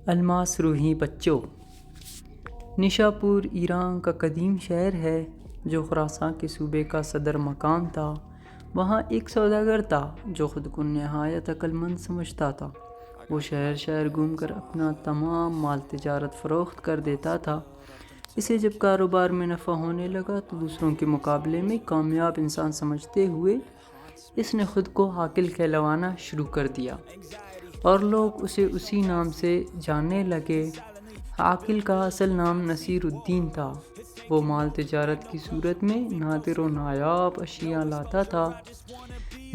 الماس روحی بچوں۔ نشاپور ایران کا قدیم شہر ہے جو خراسان کے صوبے کا صدر مقام تھا۔ وہاں ایک سوداگر تھا جو خود کو نہایت عقل مند سمجھتا تھا۔ وہ شہر شہر گھوم کر اپنا تمام مال تجارت فروخت کر دیتا تھا۔ اسے جب کاروبار میں نفع ہونے لگا تو دوسروں کے مقابلے میں کامیاب انسان سمجھتے ہوئے اس نے خود کو عاقل کہلوانا شروع کر دیا اور لوگ اسے اسی نام سے جاننے لگے۔ عاقل کا اصل نام نصیر الدین تھا۔ وہ مال تجارت کی صورت میں نادر و نایاب اشیاء لاتا تھا۔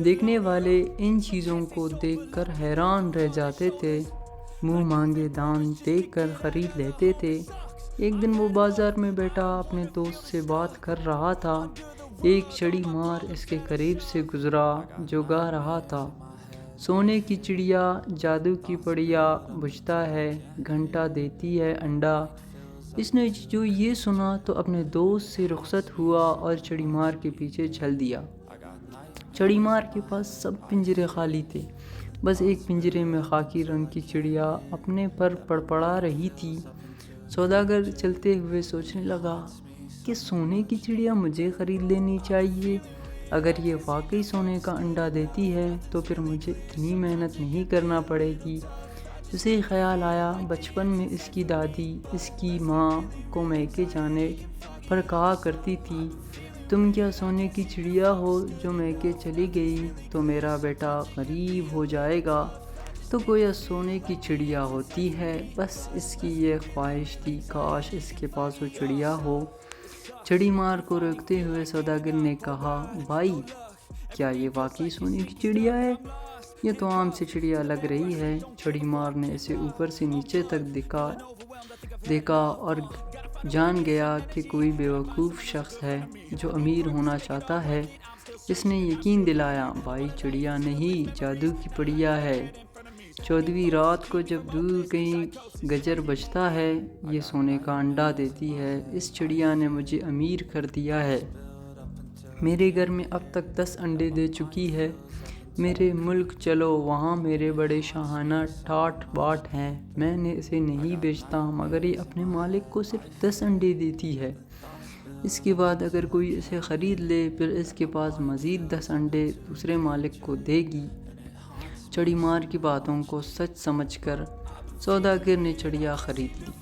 دیکھنے والے ان چیزوں کو دیکھ کر حیران رہ جاتے تھے، منہ مانگے دام دیکھ کر خرید لیتے تھے۔ ایک دن وہ بازار میں بیٹھا اپنے دوست سے بات کر رہا تھا۔ ایک چڑی مار اس کے قریب سے گزرا جو گا رہا تھا: سونے کی چڑیا، جادو کی پڑیا، بجھتا ہے گھنٹا دیتی ہے انڈا۔ اس نے جو یہ سنا تو اپنے دوست سے رخصت ہوا اور چڑی مار کے پیچھے چل دیا۔ چڑی مار کے پاس سب پنجرے خالی تھے، بس ایک پنجرے میں خاکی رنگ کی چڑیا اپنے پر پڑپڑا رہی تھی۔ سوداگر چلتے ہوئے سوچنے لگا کہ سونے کی چڑیا مجھے خرید لینی چاہیے۔ اگر یہ واقعی سونے کا انڈا دیتی ہے تو پھر مجھے اتنی محنت نہیں کرنا پڑے گی۔ اسے خیال آیا بچپن میں اس کی دادی اس کی ماں کو میکے جانے پر کہا کرتی تھی: تم کیا سونے کی چڑیا ہو جو میکے چلی گئی تو میرا بیٹا غریب ہو جائے گا؟ تو گویا سونے کی چڑیا ہوتی ہے، بس اس کی یہ خواہش تھی کاش اس کے پاس وہ چڑیا ہو۔ چڑی مار کو روکتے ہوئے سوداگر نے کہا: بھائی، کیا یہ واقعی سونے کی چڑیا ہے؟ یہ تو عام سی چڑیا لگ رہی ہے۔ چڑی مار نے اسے اوپر سے نیچے تک دیکھا اور جان گیا کہ کوئی بیوقوف شخص ہے جو امیر ہونا چاہتا ہے۔ اس نے یقین دلایا: بھائی، چڑیا نہیں، جادو کی پڑیا ہے۔ 14ویں رات کو جب دور کہیں گجر بجتا ہے، یہ سونے کا انڈا دیتی ہے۔ اس چڑیا نے مجھے امیر کر دیا ہے۔ میرے گھر میں اب تک 10 انڈے دے چکی ہے۔ میرے ملک چلو، وہاں میرے بڑے شاہانہ ٹھاٹھ باٹھ ہیں۔ میں نے اسے نہیں بیچتا مگر یہ اپنے مالک کو صرف 10 انڈے دیتی ہے۔ اس کے بعد اگر کوئی اسے خرید لے پھر اس کے پاس مزید 10 انڈے دوسرے مالک کو دے گی۔ چڑی مار کی باتوں کو سچ سمجھ کر سوداگر نے چڑیا خرید لی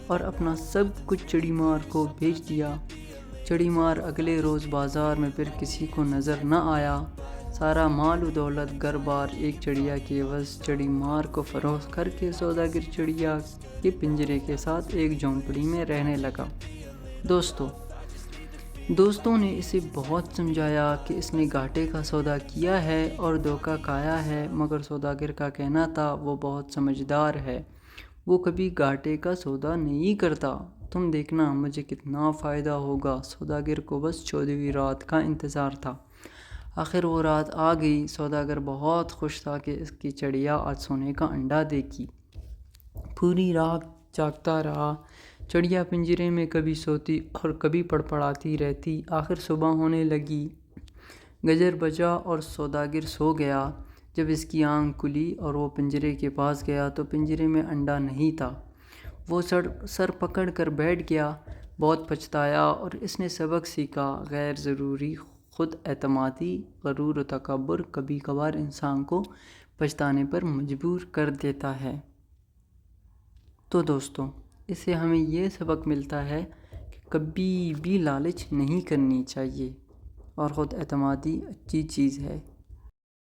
اور اپنا سب کچھ چڑی مار کو بیچ دیا۔ چڑی مار اگلے روز بازار میں پھر کسی کو نظر نہ آیا۔ سارا مال و دولت گھر بار ایک چڑیا کے عوض چڑی مار کو فروخت کر کے سوداگر چڑیا کے پنجرے کے ساتھ ایک جھونپڑی میں رہنے لگا۔ دوستوں نے اسے بہت سمجھایا کہ اس نے گھاٹے کا سودا کیا ہے اور دھوکہ کھایا ہے، مگر سوداگر کا کہنا تھا وہ بہت سمجھدار ہے، وہ کبھی گھاٹے کا سودا نہیں کرتا۔ تم دیکھنا مجھے کتنا فائدہ ہوگا۔ سوداگر کو بس 14ویں رات کا انتظار تھا۔ آخر وہ رات آ گئی۔ سوداگر بہت خوش تھا کہ اس کی چڑیا آج سونے کا انڈا دے گی۔ پوری رات جاگتا رہا۔ چڑیا پنجرے میں کبھی سوتی اور کبھی پڑپڑاتی رہتی۔ آخر صبح ہونے لگی، گجر بجا اور سوداگر سو گیا۔ جب اس کی آنکھ کھلی اور وہ پنجرے کے پاس گیا تو پنجرے میں انڈا نہیں تھا۔ وہ سر پکڑ کر بیٹھ گیا، بہت پچھتایا اور اس نے سبق سیکھا: غیر ضروری خود اعتمادی، غرور و تکبر کبھی کبھار انسان کو پچھتانے پر مجبور کر دیتا ہے۔ تو دوستوں، اس سے ہمیں یہ سبق ملتا ہے کہ کبھی بھی لالچ نہیں کرنی چاہیے اور خود اعتمادی اچھی چیز ہے۔